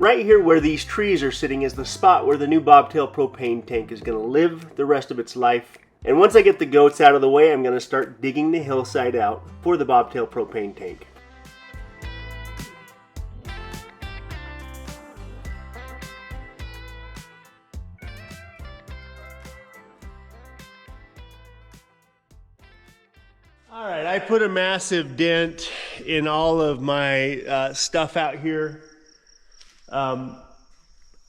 Right here where these trees are sitting is the spot where the new bobtail propane tank is going to live the rest of its life. And once I get the goats out of the way, I'm going to start digging the hillside out for the bobtail propane tank. All right, I put a massive dent in all of my stuff out here.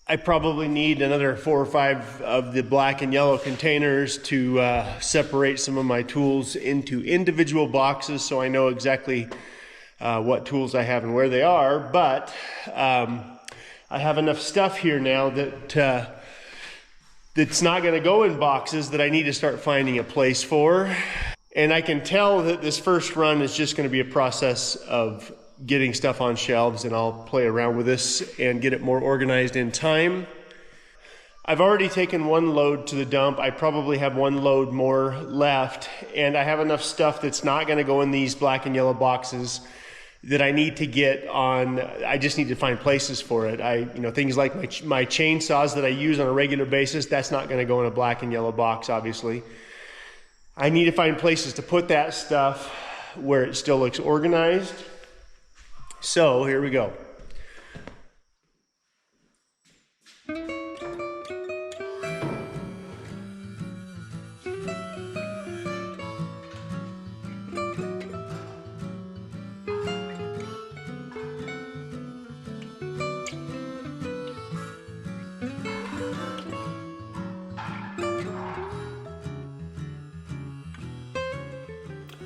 I probably need another 4 or 5 of the black and yellow containers to separate some of my tools into individual boxes so I know exactly what tools I have and where they are. But I have enough stuff here now that that's not going to go in boxes that I need to start finding a place for. And I can tell that this first run is just going to be a process of getting stuff on shelves, and I'll play around with this and get it more organized in time. I've already taken 1 load to the dump. I probably have 1 load more left, and I have enough stuff that's not going to go in these black and yellow boxes that I need to get on. I just need to find places for it. Things like my chainsaws that I use on a regular basis, that's not going to go in a black and yellow box, obviously. I need to find places to put that stuff where it still looks organized. So here we go.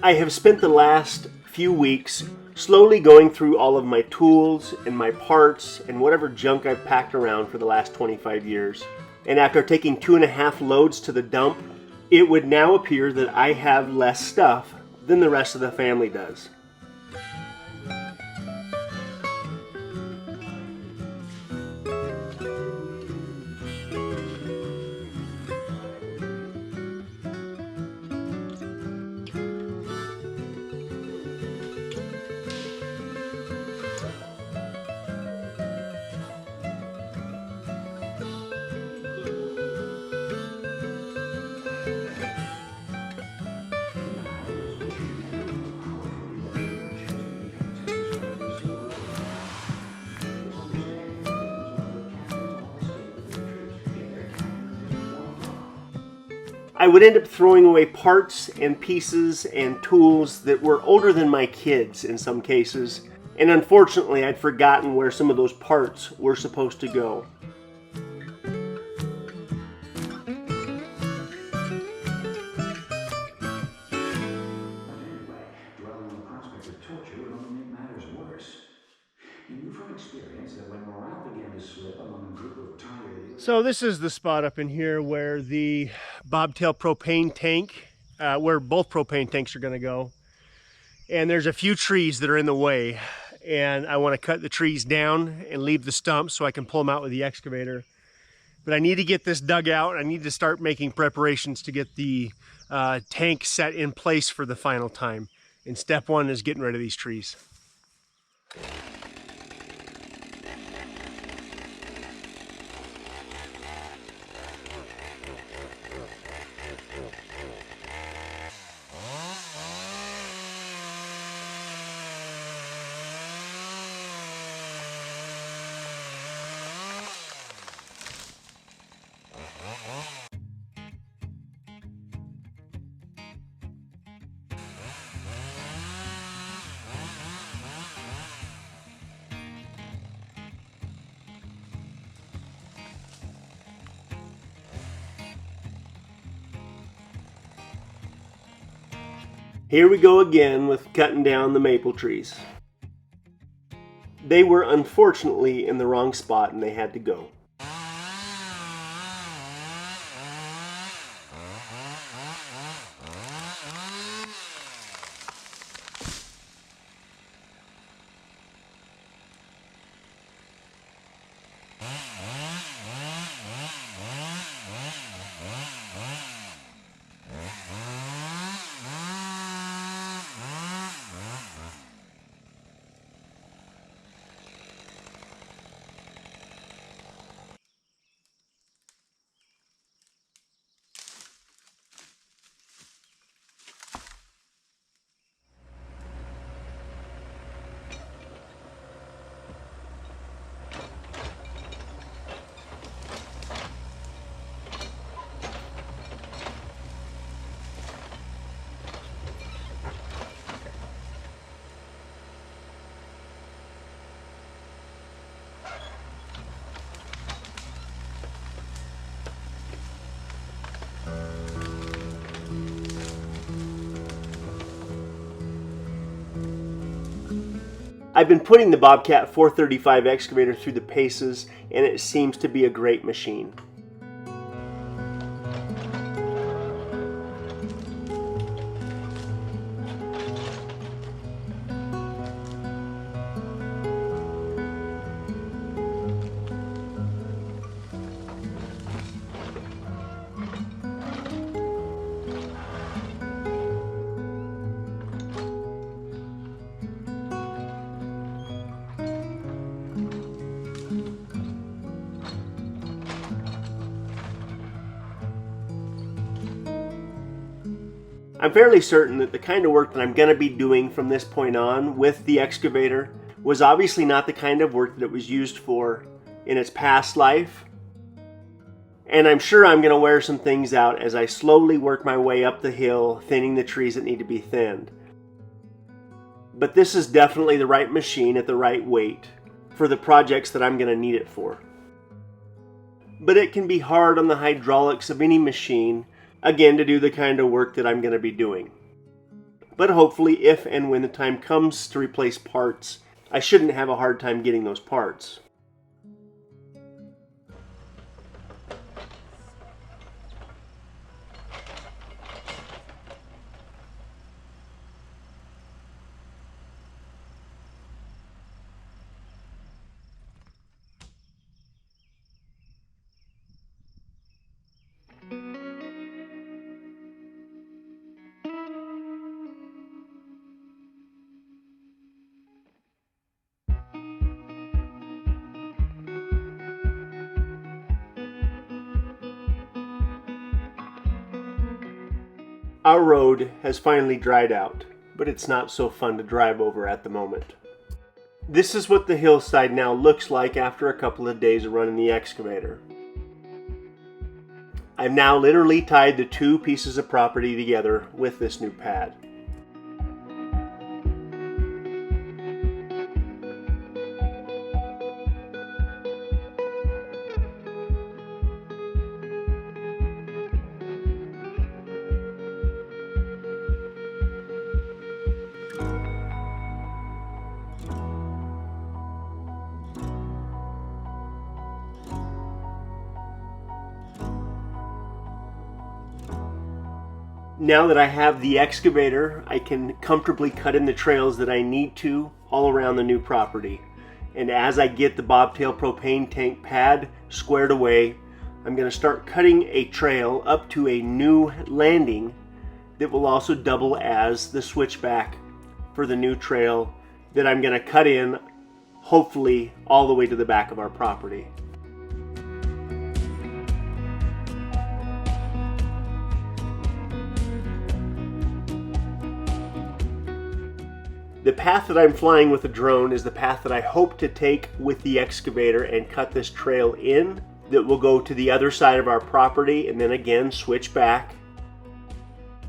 I have spent the last few weeks slowly going through all of my tools and my parts and whatever junk I've packed around for the last 25 years. And after taking 2.5 loads to the dump, it would now appear that I have less stuff than the rest of the family does. I would end up throwing away parts and pieces and tools that were older than my kids in some cases, and unfortunately I'd forgotten where some of those parts were supposed to go. Dwelling on the prospect of torture would only make matters worse. He knew from experience that when morale began to slip among a group of tired... So this is the spot up in here where the bobtail propane tank, where both propane tanks are going to go. And there's a few trees that are in the way. And I want to cut the trees down and leave the stumps so I can pull them out with the excavator. But I need to get this dug out. I need to start making preparations to get the tank set in place for the final time. And step 1 is getting rid of these trees. Here we go again with cutting down the maple trees. They were unfortunately in the wrong spot and they had to go. I've been putting the Bobcat 435 excavator through the paces, and it seems to be a great machine. I'm fairly certain that the kind of work that I'm going to be doing from this point on with the excavator was obviously not the kind of work that it was used for in its past life. And I'm sure I'm going to wear some things out as I slowly work my way up the hill, thinning the trees that need to be thinned. But this is definitely the right machine at the right weight for the projects that I'm going to need it for. But it can be hard on the hydraulics of any machine, again, to do the kind of work that I'm going to be doing. But hopefully, if and when the time comes to replace parts, I shouldn't have a hard time getting those parts. Our road has finally dried out, but it's not so fun to drive over at the moment. This is what the hillside now looks like after a couple of days of running the excavator. I've now literally tied the two pieces of property together with this new pad. Now that I have the excavator, I can comfortably cut in the trails that I need to all around the new property. And as I get the bobtail propane tank pad squared away, I'm going to start cutting a trail up to a new landing that will also double as the switchback for the new trail that I'm going to cut in, hopefully all the way to the back of our property. The path that I'm flying with the drone is the path that I hope to take with the excavator and cut this trail in that will go to the other side of our property and then again switch back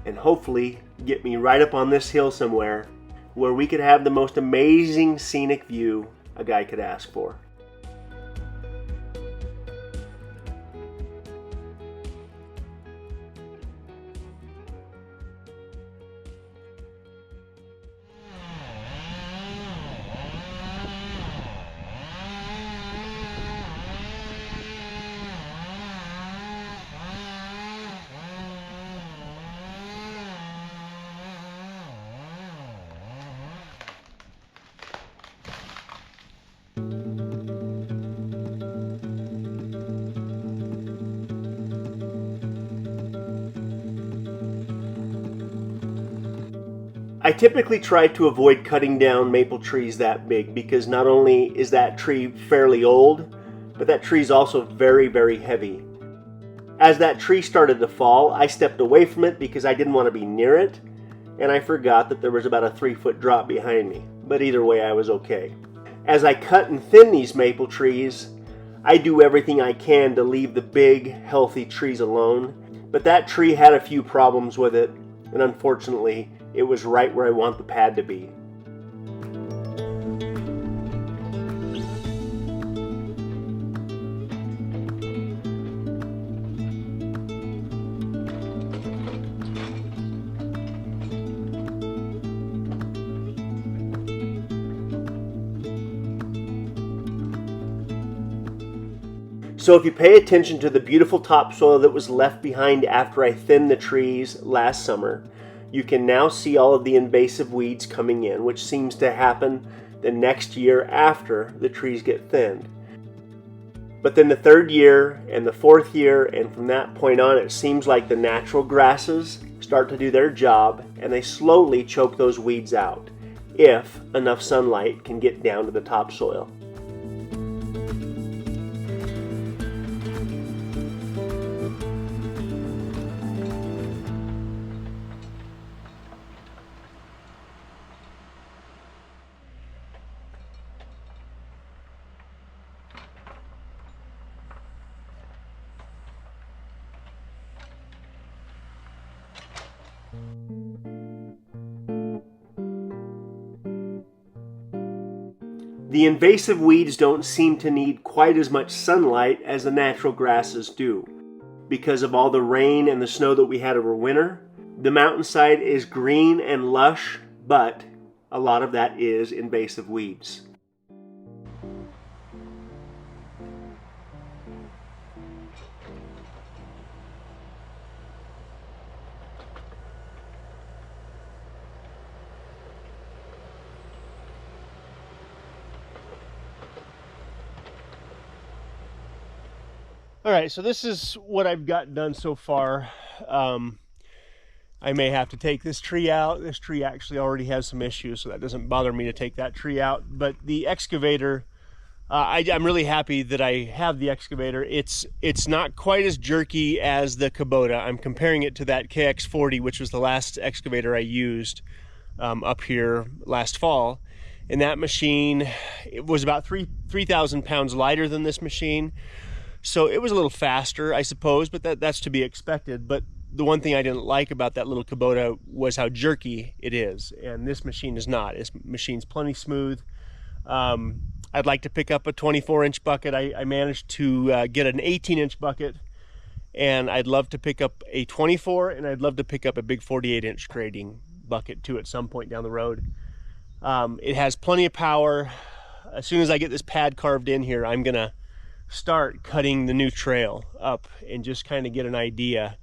and hopefully get me right up on this hill somewhere where we could have the most amazing scenic view a guy could ask for. I typically try to avoid cutting down maple trees that big because not only is that tree fairly old, but that tree is also very, very heavy. As that tree started to fall, I stepped away from it because I didn't want to be near it, and I forgot that there was about a 3-foot drop behind me. But either way, I was okay. As I cut and thin these maple trees, I do everything I can to leave the big, healthy trees alone. But that tree had a few problems with it, and unfortunately, it was right where I want the pad to be. So if you pay attention to the beautiful topsoil that was left behind after I thinned the trees last summer, you can now see all of the invasive weeds coming in, which seems to happen the next year after the trees get thinned. But then the third year and the fourth year, and from that point on, it seems like the natural grasses start to do their job and they slowly choke those weeds out if enough sunlight can get down to the topsoil. The invasive weeds don't seem to need quite as much sunlight as the natural grasses do. Because of all the rain and the snow that we had over winter, the mountainside is green and lush, but a lot of that is invasive weeds. All right, so this is what I've got done so far. I may have to take this tree out. This tree actually already has some issues, so that doesn't bother me to take that tree out. But the excavator, I'm really happy that I have the excavator. It's not quite as jerky as the Kubota. I'm comparing it to that KX40, which was the last excavator I used up here last fall. And that machine, it was about 3,000 pounds lighter than this machine. So it was a little faster, I suppose, but that's to be expected. But the one thing I didn't like about that little Kubota was how jerky it is. And this machine is not. This machine's plenty smooth. I'd like to pick up a 24-inch bucket. I managed to get an 18-inch bucket. And I'd love to pick up a 24, and I'd love to pick up a big 48-inch grading bucket too at some point down the road. It has plenty of power. As soon as I get this pad carved in here, I'm going to start cutting the new trail up and just kind of get an idea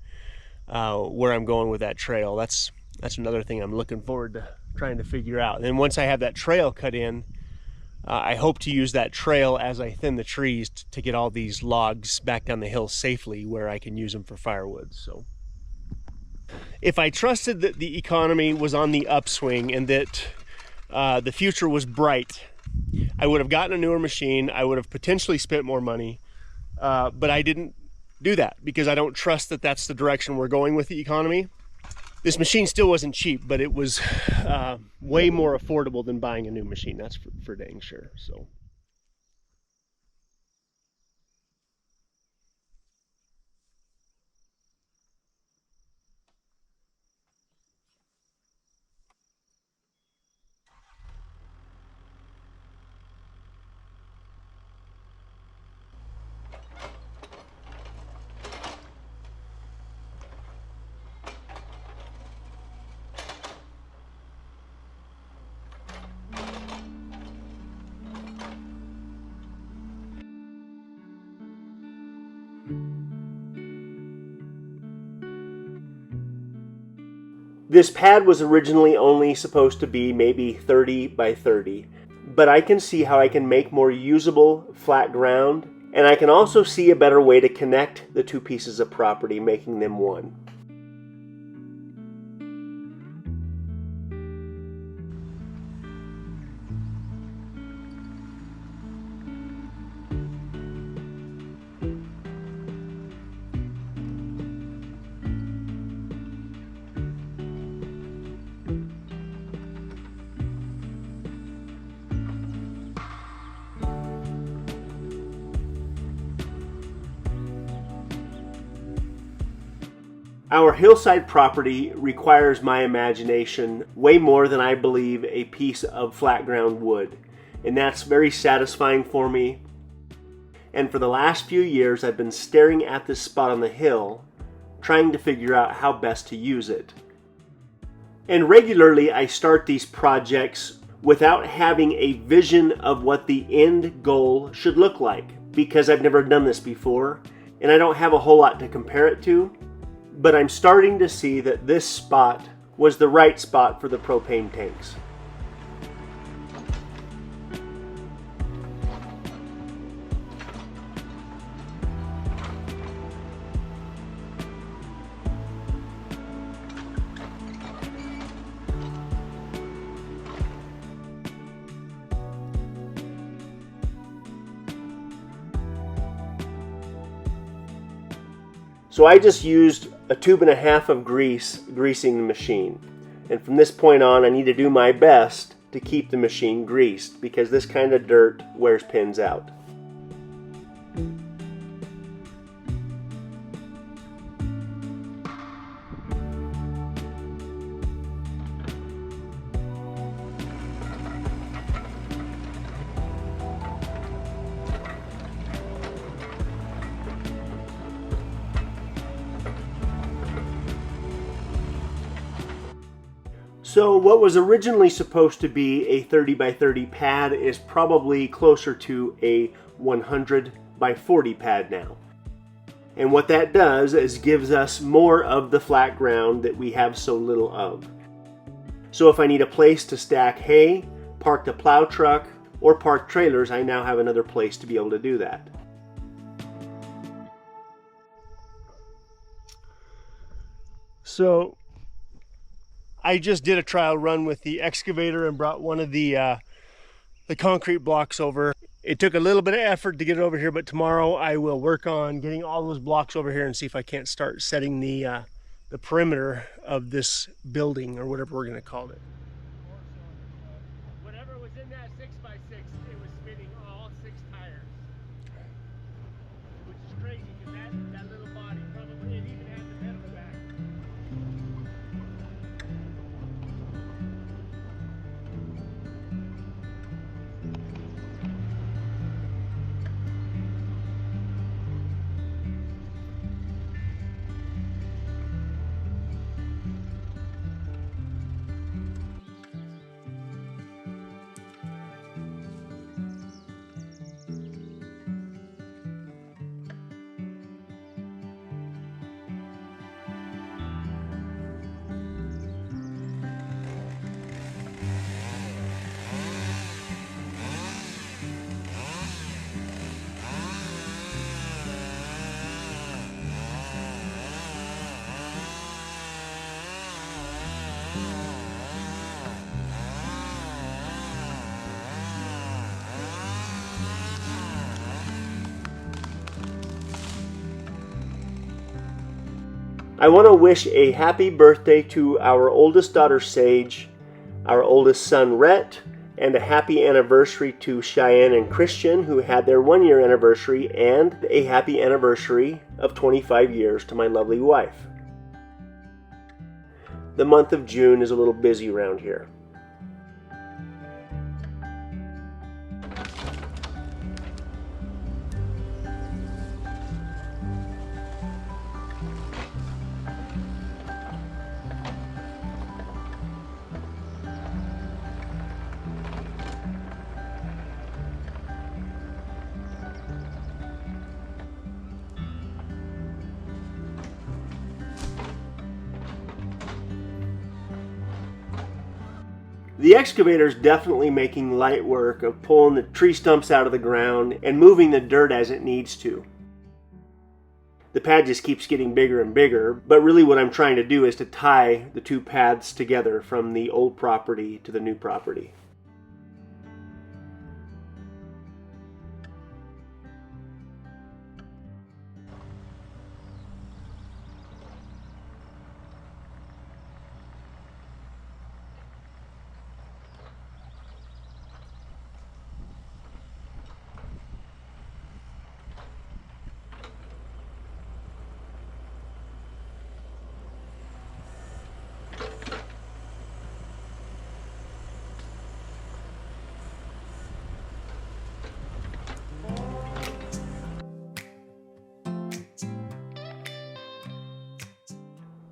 where I'm going with that trail. That's another thing I'm looking forward to trying to figure out. And then once I have that trail cut in, I hope to use that trail as I thin the trees to get all these logs back down the hill safely where I can use them for firewood. So if I trusted that the economy was on the upswing and that the future was bright, I would have gotten a newer machine. I would have potentially spent more money, but I didn't do that because I don't trust that that's the direction we're going with the economy. This machine still wasn't cheap, but it was way more affordable than buying a new machine. That's for dang sure. So. This pad was originally only supposed to be maybe 30 by 30, but I can see how I can make more usable flat ground, and I can also see a better way to connect the two pieces of property, making them one. Our hillside property requires my imagination way more than I believe a piece of flat ground would, and that's very satisfying for me. And for the last few years, I've been staring at this spot on the hill, trying to figure out how best to use it. And regularly, I start these projects without having a vision of what the end goal should look like. because I've never done this before and I don't have a whole lot to compare it to, but I'm starting to see that this spot was the right spot for the propane tanks. So I just used a tube and a half of grease greasing the machine. And from this point on, I need to do my best to keep the machine greased because this kind of dirt wears pins out. So what was originally supposed to be a 30 by 30 pad is probably closer to a 100 by 40 pad now. And what that does is gives us more of the flat ground that we have so little of. So if I need a place to stack hay, park the plow truck, or park trailers, I now have another place to be able to do that. So I just did a trial run with the excavator and brought one of the concrete blocks over. It took a little bit of effort to get it over here, but tomorrow I will work on getting all those blocks over here and see if I can't start setting the perimeter of this building, or whatever we're going to call it. Whatever was in that 6x6, it was spinning all 6 tires, which is crazy because that little body probably, it even had the pedal back. I want to wish a happy birthday to our oldest daughter Sage, our oldest son Rhett, and a happy anniversary to Cheyenne and Christian, who had their 1-year anniversary, and a happy anniversary of 25 years to my lovely wife. The month of June is a little busy around here. The excavator is definitely making light work of pulling the tree stumps out of the ground and moving the dirt as it needs to. The pad just keeps getting bigger and bigger, but really what I'm trying to do is to tie the two paths together from the old property to the new property.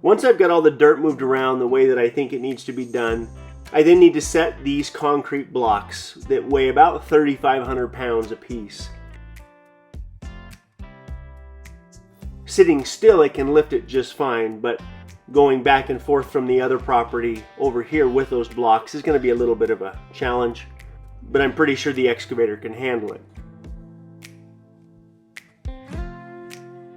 Once I've got all the dirt moved around the way that I think it needs to be done, I then need to set these concrete blocks that weigh about 3,500 pounds apiece. Sitting still, it can lift it just fine, but going back and forth from the other property over here with those blocks is going to be a little bit of a challenge, but I'm pretty sure the excavator can handle it.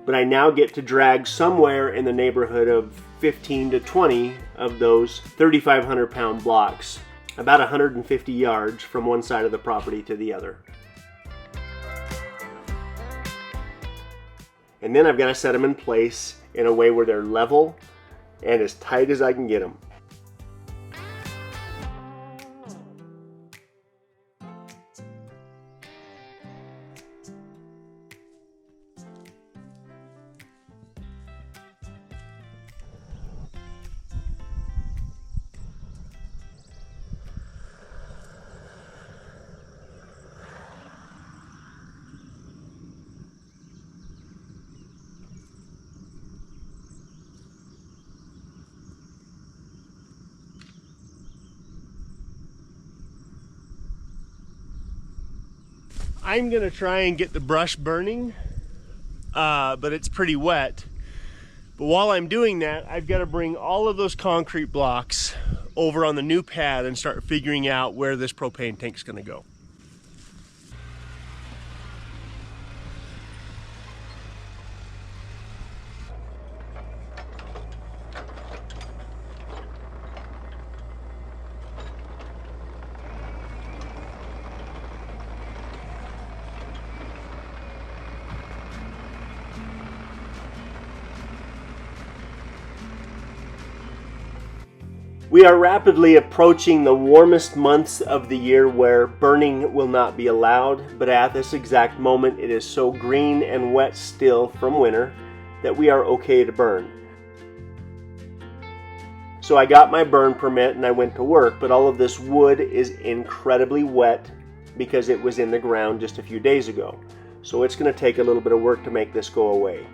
But I now get to drag somewhere in the neighborhood of 15 to 20 of those 3,500 pound blocks, about 150 yards from one side of the property to the other. And then I've got to set them in place in a way where they're level and as tight as I can get them. I'm gonna try and get the brush burning, but it's pretty wet. But while I'm doing that, I've got to bring all of those concrete blocks over on the new pad and start figuring out where this propane tank's gonna go. We are rapidly approaching the warmest months of the year where burning will not be allowed, but at this exact moment it is so green and wet still from winter that we are okay to burn. So I got my burn permit and I went to work, but all of this wood is incredibly wet because it was in the ground just a few days ago. So it's going to take a little bit of work to make this go away.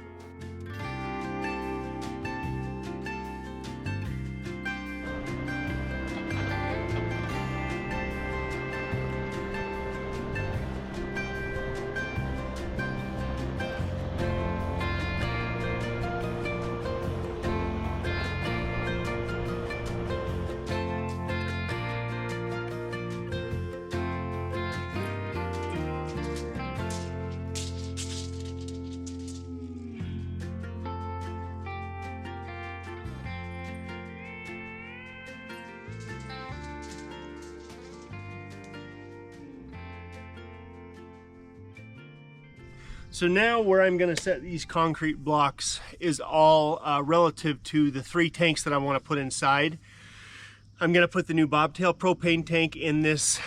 So now where I'm going to set these concrete blocks is all relative to the 3 tanks that I want to put inside. I'm going to put the new bobtail propane tank in this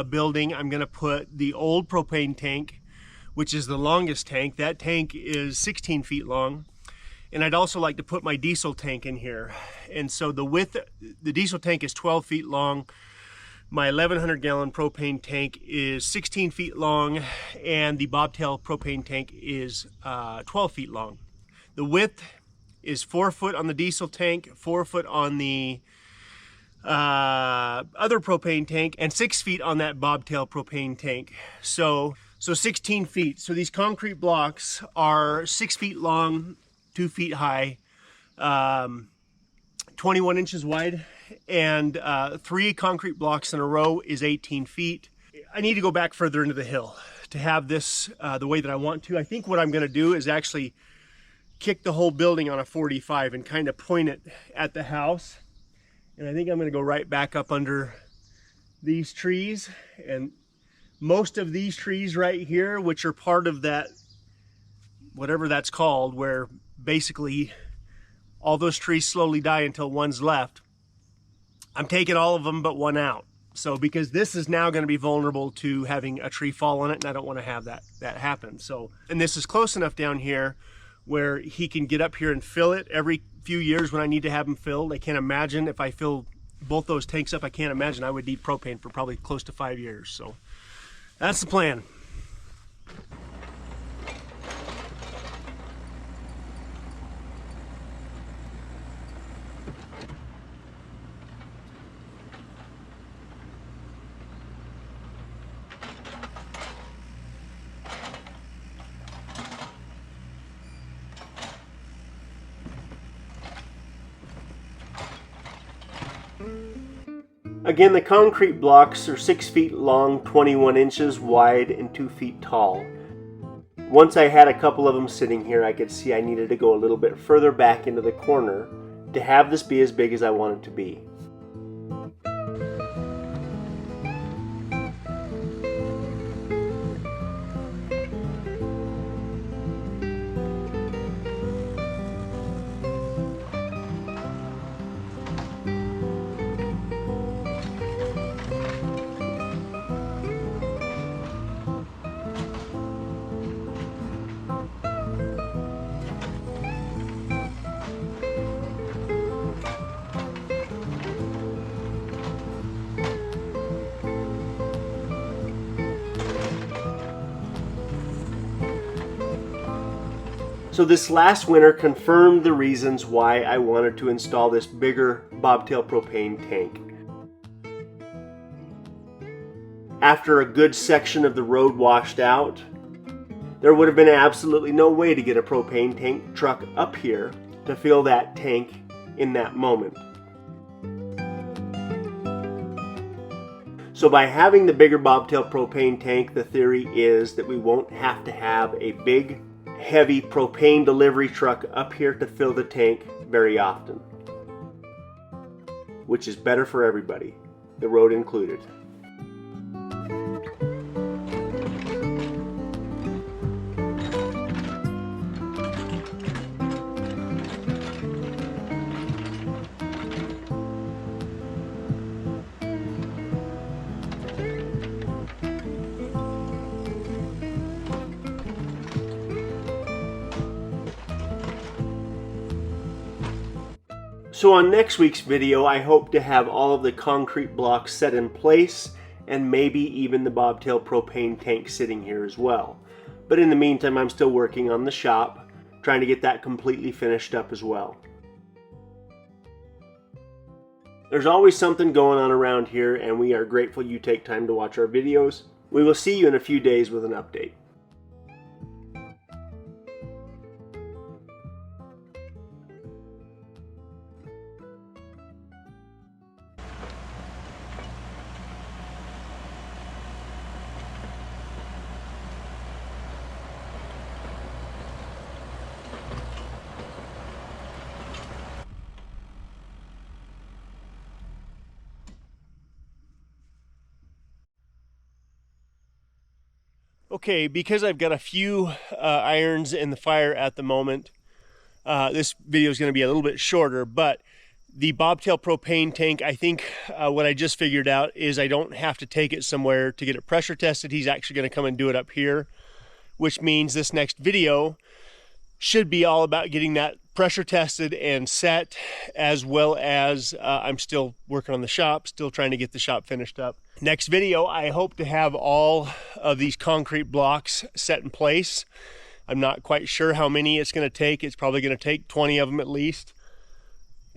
building. I'm going to put the old propane tank, which is the longest tank. That tank is 16 feet long. And I'd also like to put my diesel tank in here. And so the diesel tank is 12 feet long. My 1,100 gallon propane tank is 16 feet long, and the bobtail propane tank is 12 feet long. The width is 4 foot on the diesel tank, 4 foot on the other propane tank, and 6 feet on that bobtail propane tank. So 16 feet. So these concrete blocks are 6 feet long, 2 feet high, 21 inches wide, and 3 concrete blocks in a row is 18 feet. I need to go back further into the hill to have this the way that I want to. I think what I'm going to do is actually kick the whole building on a 45 and kind of point it at the house. And I think I'm going to go right back up under these trees, and most of these trees right here, which are part of that, whatever that's called, where basically all those trees slowly die until one's left. I'm taking all of them but one out. So because this is now going to be vulnerable to having a tree fall on it, and I don't want to have that happen. So, and this is close enough down here where he can get up here and fill it every few years when I need to have them filled. I can't imagine if I fill both those tanks up, I can't imagine I would need propane for probably close to 5 years. So that's the plan. Again, the concrete blocks are 6 feet long, 21 inches wide, and 2 feet tall. Once I had a couple of them sitting here, I could see I needed to go a little bit further back into the corner to have this be as big as I want it to be. So this last winter confirmed the reasons why I wanted to install this bigger bobtail propane tank. After a good section of the road washed out, there would have been absolutely no way to get a propane tank truck up here to fill that tank in that moment. So by having the bigger bobtail propane tank, the theory is that we won't have to have a big, heavy propane delivery truck up here to fill the tank very often, which is better for everybody, the road included. So on next week's video, I hope to have all of the concrete blocks set in place and maybe even the bobtail propane tank sitting here as well. But in the meantime, I'm still working on the shop, trying to get that completely finished up as well. There's always something going on around here, and we are grateful you take time to watch our videos. We will see you in a few days with an update. Okay, because I've got a few irons in the fire at the moment, this video is going to be a little bit shorter, but the bobtail propane tank, I think what I just figured out is I don't have to take it somewhere to get it pressure tested. He's actually going to come and do it up here, which means this next video should be all about getting that pressure tested and set, as well as I'm still working on the shop, still trying to get the shop finished up. Next video, I hope to have all of these concrete blocks set in place. I'm not quite sure how many it's going to take. It's probably going to take 20 of them at least.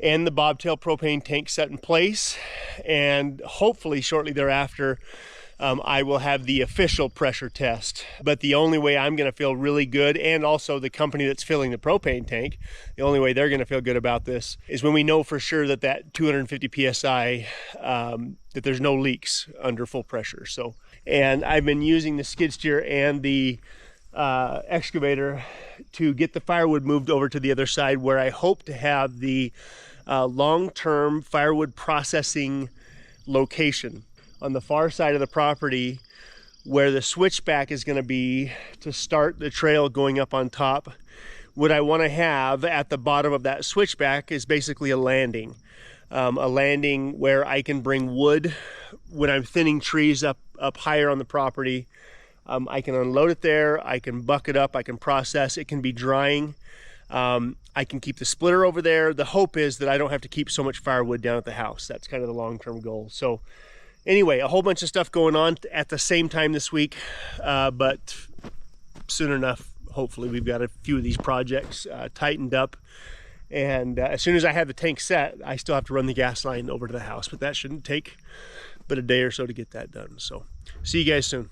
And the bobtail propane tank set in place. And hopefully shortly thereafter, I will have the official pressure test. But the only way I'm going to feel really good, and also the company that's filling the propane tank, the only way they're going to feel good about this is when we know for sure that that 250 psi, that there's no leaks under full pressure. So, and I've been using the skid steer and the excavator to get the firewood moved over to the other side, where I hope to have the long-term firewood processing location on the far side of the property, where the switchback is going to be to start the trail going up on top. What I want to have at the bottom of that switchback is basically a landing where I can bring wood when I'm thinning trees up higher on the property. I can unload it there, I can buck it up, I can process, it can be drying. I can keep the splitter over there. The hope is that I don't have to keep so much firewood down at the house. That's kind of the long-term goal. So anyway, a whole bunch of stuff going on at the same time this week, but soon enough, hopefully we've got a few of these projects tightened up. And as soon as I have the tank set, I still have to run the gas line over to the house, but that shouldn't take but a day or so to get that done. So see you guys soon.